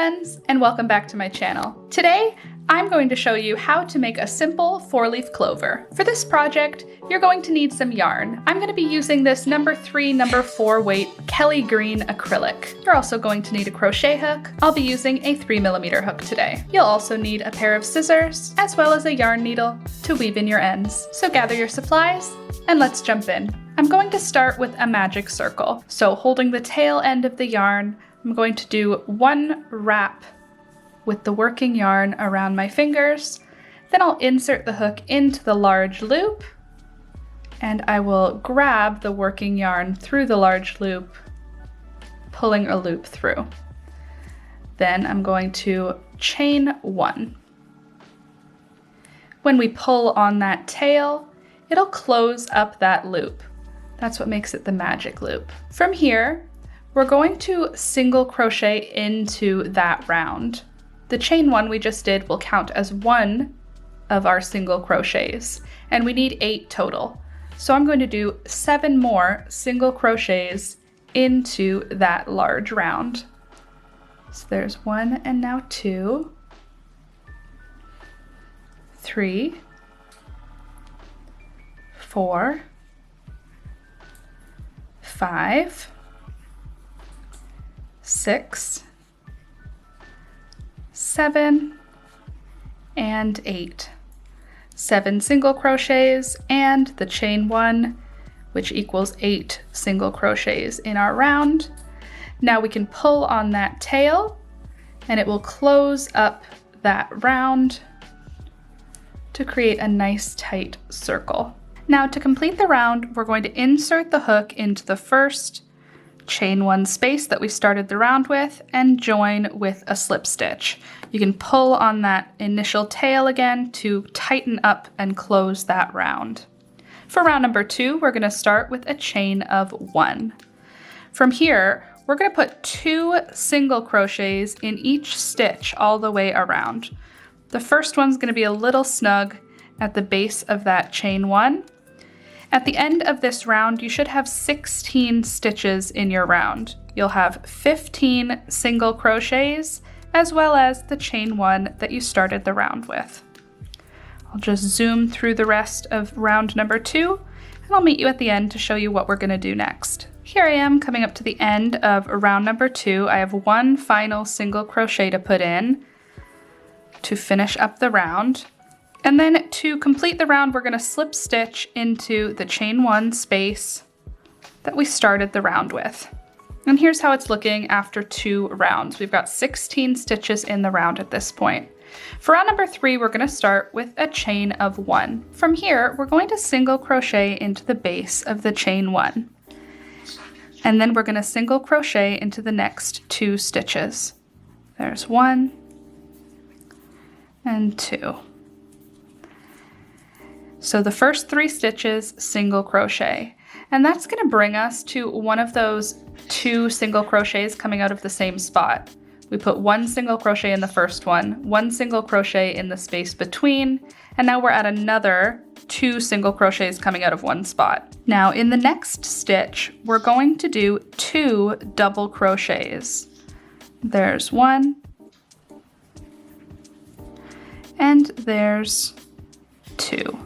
friends, and welcome back to my channel. Today, I'm going to show you how to make a simple 4-leaf clover. For this project, you're going to need some yarn. I'm going to be using this number 3, number 4 weight Kelly Green acrylic. You're also going to need a crochet hook. I'll be using a 3mm hook today. You'll also need a pair of scissors, as well as a yarn needle to weave in your ends. So gather your supplies, and let's jump in. I'm going to start with a magic circle. So holding the tail end of the yarn, I'm going to do one wrap with the working yarn around my fingers. Then I'll insert the hook into the large loop, and I will grab the working yarn through the large loop, pulling a loop through. Then I'm going to chain 1. When we pull on that tail, it'll close up that loop. That's what makes it the magic loop. From here, we're going to single crochet into that round. The chain 1 we just did will count as one of our single crochets, and we need 8 total. So I'm going to do 7 more single crochets into that large round. So there's 1 and now 2, 3, 4, 5, 6, 7, and 8. 7 single crochets and the chain 1, which equals 8 single crochets in our round. Now we can pull on that tail and it will close up that round to create a nice tight circle. Now to complete the round, we're going to insert the hook into the first chain 1 space that we started the round with and join with a slip stitch. You can pull on that initial tail again to tighten up and close that round. For round number 2, we're going to start with a chain of 1. From here, we're going to put 2 single crochets in each stitch all the way around. The first one's going to be a little snug at the base of that chain 1. At the end of this round, you should have 16 stitches in your round. You'll have 15 single crochets, as well as the chain 1 that you started the round with. I'll just zoom through the rest of round number 2, and I'll meet you at the end to show you what we're going to do next. Here I am coming up to the end of round number 2. I have 1 final single crochet to put in to finish up the round. And then to complete the round, we're going to slip stitch into the chain 1 space that we started the round with. And here's how it's looking after 2 rounds. We've got 16 stitches in the round at this point. For round number 3, we're going to start with a chain of 1. From here, we're going to single crochet into the base of the chain 1. And then we're going to single crochet into the next 2 stitches. There's 1 and 2. So the first 3 stitches, single crochet, and that's going to bring us to one of those 2 single crochets coming out of the same spot. We put 1 single crochet in the first one, 1 single crochet in the space between, and now we're at another 2 single crochets coming out of one spot. Now in the next stitch, we're going to do 2 double crochets. There's 1, and there's 2.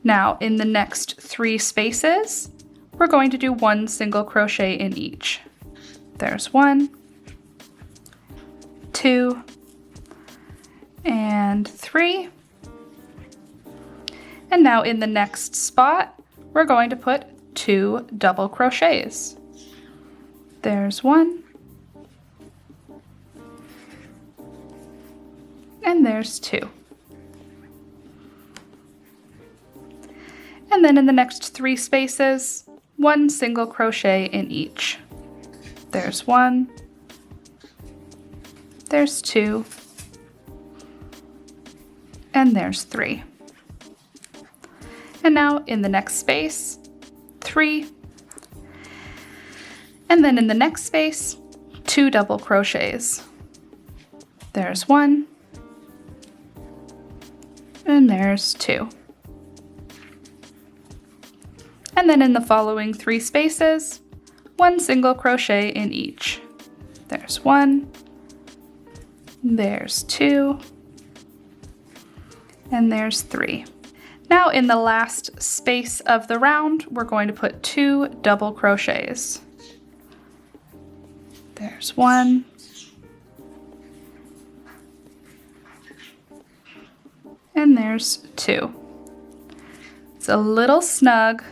Now, in the next 3 spaces, we're going to do 1 single crochet in each. There's 1, 2, and 3. And now in the next spot, we're going to put 2 double crochets. There's 1, and there's 2. And then in the next 3 spaces, 1 single crochet in each. There's 1, there's 2, and there's 3. And now in the next space, 3, and then in the next space, 2 double crochets. There's 1, and there's 2. And then in the following 3 spaces, 1 single crochet in each. There's 1, there's 2, and there's 3. Now in the last space of the round, we're going to put 2 double crochets. There's 1, and there's 2. It's a little snug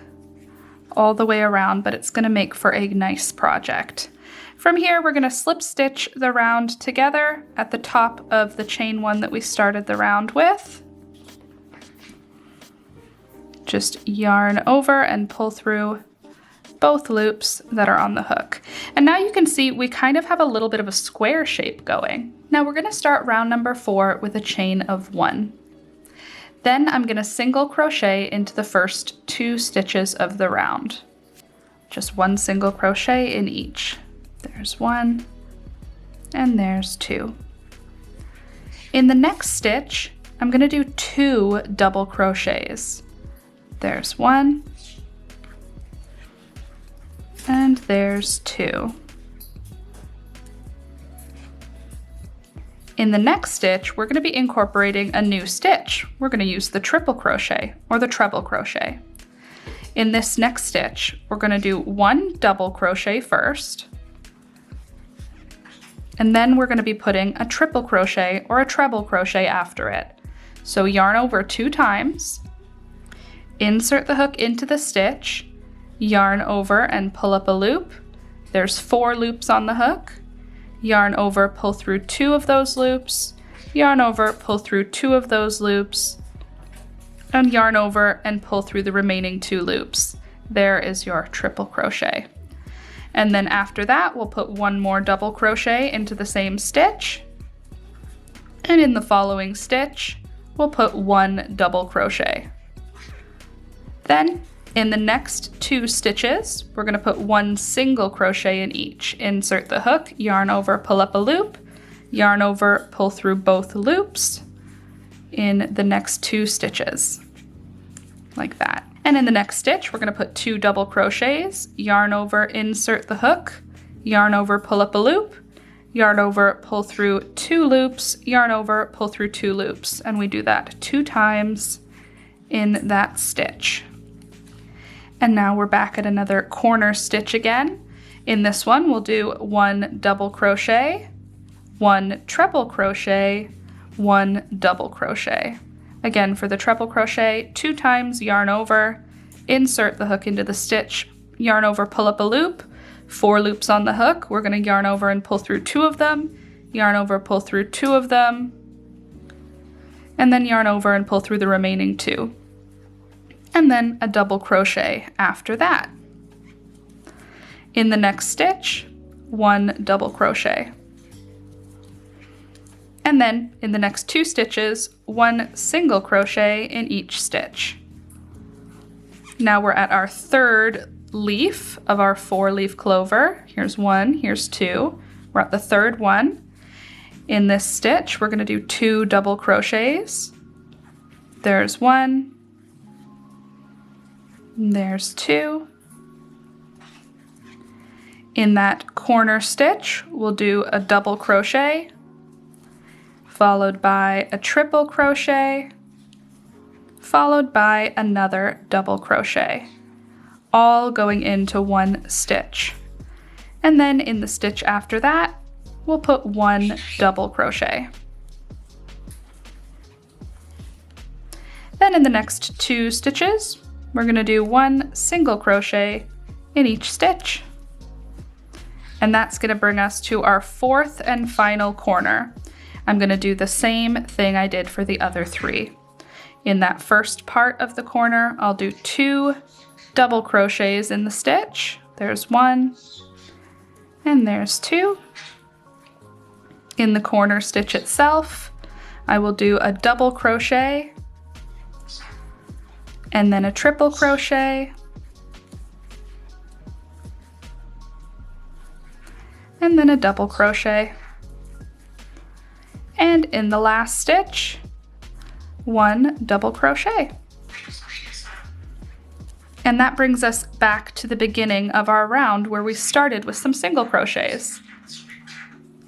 all the way around, but it's going to make for a nice project. From here, we're going to slip stitch the round together at the top of the chain 1 that we started the round with. Just yarn over and pull through both loops that are on the hook. And now you can see we kind of have a little bit of a square shape going. Now we're going to start round number 4 with a chain of 1. Then I'm going to single crochet into the first 2 stitches of the round. Just 1 single crochet in each. There's 1, and there's 2. In the next stitch, I'm going to do 2 double crochets. There's 1, and there's 2. In the next stitch, we're going to be incorporating a new stitch. We're going to use the triple crochet or the treble crochet. In this next stitch, we're going to do 1 double crochet first, and then we're going to be putting a triple crochet or a treble crochet after it. So yarn over 2 times, insert the hook into the stitch, yarn over and pull up a loop. There's 4 loops on the hook. Yarn over, pull through 2 of those loops, yarn over, pull through 2 of those loops, and yarn over and pull through the remaining 2 loops. There is your triple crochet. And then after that, we'll put 1 more double crochet into the same stitch. And in the following stitch, we'll put 1 double crochet. Then in the next 2 stitches, we're going to put 1 single crochet in each. Insert the hook, yarn over, pull up a loop, yarn over, pull through both loops in the next 2 stitches, like that. And in the next stitch, we're going to put 2 double crochets, yarn over, insert the hook, yarn over, pull up a loop, yarn over, pull through 2 loops, yarn over, pull through 2 loops, and we do that 2 times in that stitch. And now we're back at another corner stitch again. In this one, we'll do 1 double crochet, 1 treble crochet, 1 double crochet. Again, for the treble crochet, 2 times yarn over, insert the hook into the stitch, yarn over, pull up a loop, 4 loops on the hook. We're going to yarn over and pull through 2 of them, yarn over, pull through 2 of them, and then yarn over and pull through the remaining 2. And then a double crochet after that. In the next stitch, 1 double crochet. And then in the next 2 stitches, 1 single crochet in each stitch. Now we're at our 3rd leaf of our 4-leaf clover. Here's 1, here's 2. We're at the 3rd one. In this stitch, we're going to do 2 double crochets. There's 1, there's 2. In that corner stitch, we'll do a double crochet, followed by a triple crochet, followed by another double crochet, all going into 1 stitch. And then in the stitch after that, we'll put 1 double crochet. Then in the next 2 stitches, we're going to do 1 single crochet in each stitch. And that's going to bring us to our 4th and final corner. I'm going to do the same thing I did for the other 3. In that first part of the corner, I'll do 2 double crochets in the stitch. There's 1, and there's 2. In the corner stitch itself, I will do a double crochet, and then a triple crochet, and then a double crochet. And in the last stitch, 1 double crochet. And that brings us back to the beginning of our round where we started with some single crochets.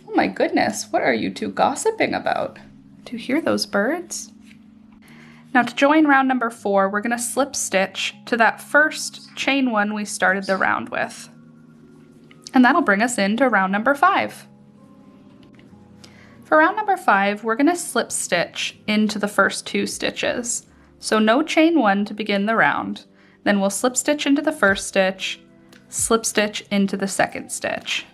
Oh my goodness, what are you two gossiping about? Do you hear those birds? Now to join round number 4, we're going to slip stitch to that first chain 1 we started the round with. And that'll bring us into round number 5. For round number 5, we're going to slip stitch into the first 2 stitches. So no chain 1 to begin the round. Then we'll slip stitch into the first stitch, slip stitch into the second stitch.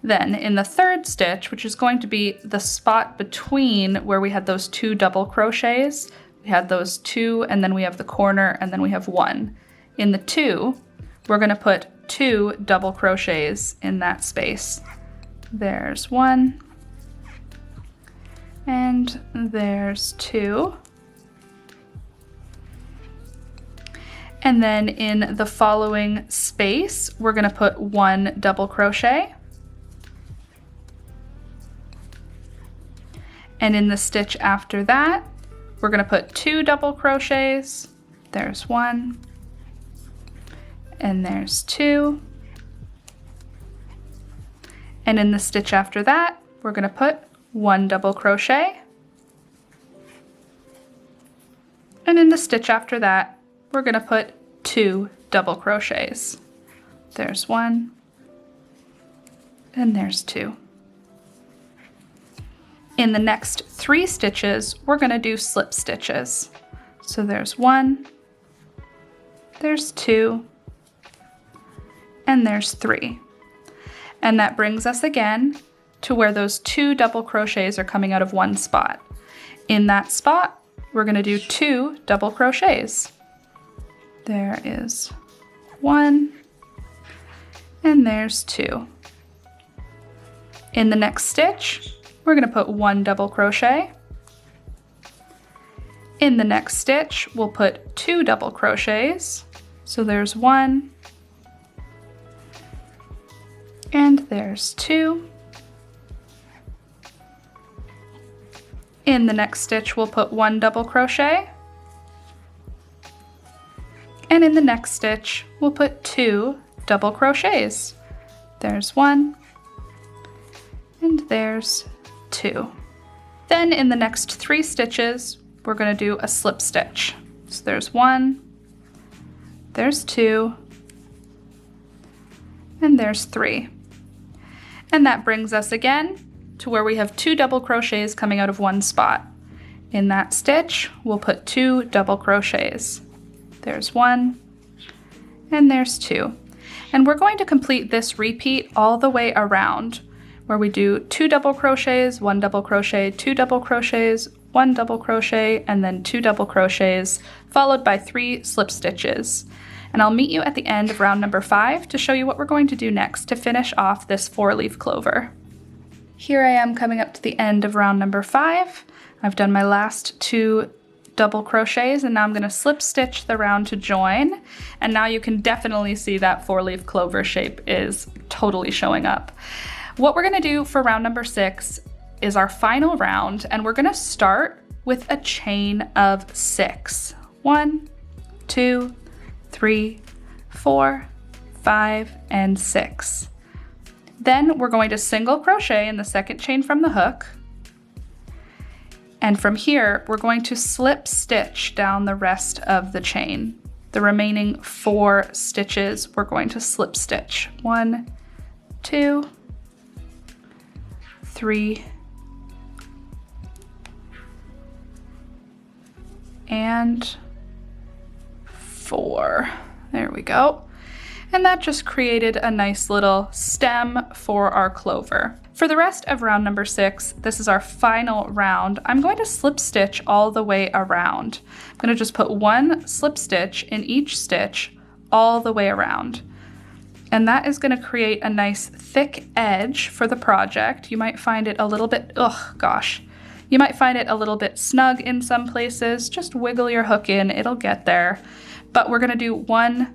Then in the third stitch, which is going to be the spot between where we had those 2 double crochets, we had those 2, and then we have the corner, and then we have 1. In the 2, we're going to put 2 double crochets in that space. There's 1, and there's 2. And then in the following space, we're going to put 1 double crochet. And in the stitch after that, we're going to put 2 double crochets. There's 1, and there's 2. And in the stitch after that, we're going to put 1 double crochet. And in the stitch after that, we're going to put 2 double crochets. There's 1, and there's 2. In the next 3 stitches, we're going to do slip stitches. So there's 1, there's 2, and there's 3. And that brings us again to where those 2 double crochets are coming out of 1 spot. In that spot, we're going to do 2 double crochets. There is 1, and there's 2. In the next stitch, we're going to put 1 double crochet. In the next stitch, we'll put 2 double crochets. So there's 1, and there's 2. In the next stitch, we'll put 1 double crochet. And in the next stitch, we'll put 2 double crochets. There's 1, and there's 2. Then in the next 3 stitches, we're going to do a slip stitch. So there's 1, there's 2, and there's 3. And that brings us again to where we have 2 double crochets coming out of 1 spot. In that stitch, we'll put 2 double crochets. There's 1, and there's 2. And we're going to complete this repeat all the way around, where we do 2 double crochets, 1 double crochet, 2 double crochets, 1 double crochet, and then 2 double crochets, followed by 3 slip stitches. And I'll meet you at the end of round number 5 to show you what we're going to do next to finish off this 4-leaf clover. Here I am coming up to the end of round number 5. I've done my last 2 double crochets, and now I'm going to slip stitch the round to join. And now you can definitely see that 4-leaf clover shape is totally showing up. What we're going to do for round number 6 is our final round, and we're going to start with a chain of 6. 1, 2, 3, 4, 5, and 6. Then we're going to single crochet in the second chain from the hook. And from here, we're going to slip stitch down the rest of the chain. The remaining 4 stitches, we're going to slip stitch. 1, 2, 3, and 4. There we go. And that just created a nice little stem for our clover. For the rest of round number 6, this is our final round. I'm going to slip stitch all the way around. I'm going to just put 1 slip stitch in each stitch all the way around. And that is going to create a nice thick edge for the project. You might find it a little bit, you might find it a little bit snug in some places. Just wiggle your hook in, it'll get there. But we're going to do 1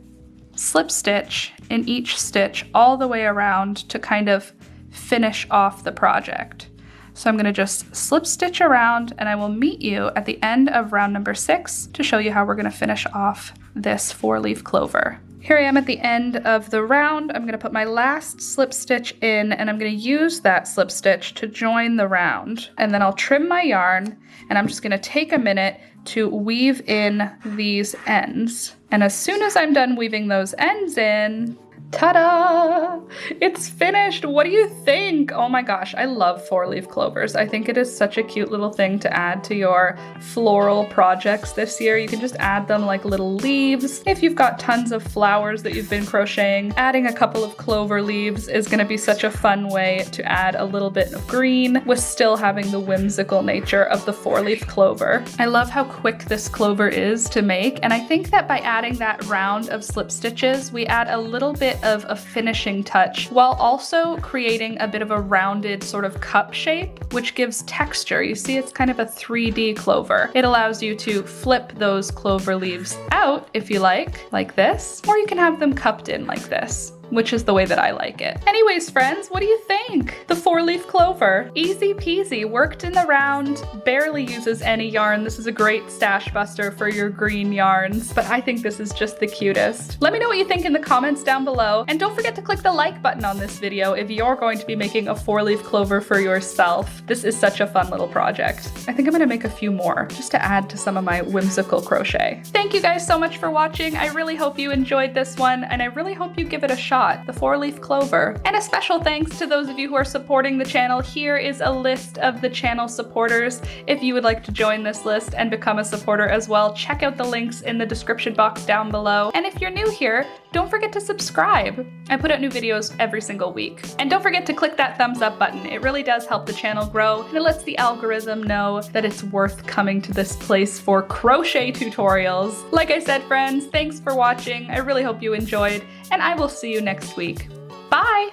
slip stitch in each stitch all the way around to kind of finish off the project. So I'm gonna just slip stitch around, and I will meet you at the end of round number 6 to show you how we're gonna finish off this 4-leaf clover. Here I am at the end of the round. I'm gonna put my last slip stitch in, and I'm gonna use that slip stitch to join the round. And then I'll trim my yarn, and I'm just gonna take a minute to weave in these ends. And as soon as I'm done weaving those ends in, ta-da! It's finished! What do you think? Oh my gosh, I love 4-leaf clovers. I think it is such a cute little thing to add to your floral projects this year. You can just add them like little leaves. If you've got tons of flowers that you've been crocheting, adding a couple of clover leaves is gonna be such a fun way to add a little bit of green with still having the whimsical nature of the 4-leaf clover. I love how quick this clover is to make, and I think that by adding that round of slip stitches, we add a little bit of a finishing touch while also creating a bit of a rounded sort of cup shape, which gives texture. You see, it's kind of a 3D clover. It allows you to flip those clover leaves out if you like this, or you can have them cupped in like this, which is the way that I like it. Anyways, friends, what do you think? The 4-leaf clover, easy peasy, worked in the round, barely uses any yarn. This is a great stash buster for your green yarns, but I think this is just the cutest. Let me know what you think in the comments down below, and don't forget to click the like button on this video if you're going to be making a 4-leaf clover for yourself. This is such a fun little project. I think I'm gonna make a few more just to add to some of my whimsical crochet. Thank you guys so much for watching. I really hope you enjoyed this one, and I really hope you give it a shot. The 4-leaf clover. And a special thanks to those of you who are supporting the channel. Here is a list of the channel supporters. If you would like to join this list and become a supporter as well, check out the links in the description box down below. And if you're new here, don't forget to subscribe. I put out new videos every single week. And don't forget to click that thumbs up button. It really does help the channel grow, and it lets the algorithm know that it's worth coming to this place for crochet tutorials. Like I said, friends, thanks for watching. I really hope you enjoyed, and I will see you next week. Bye!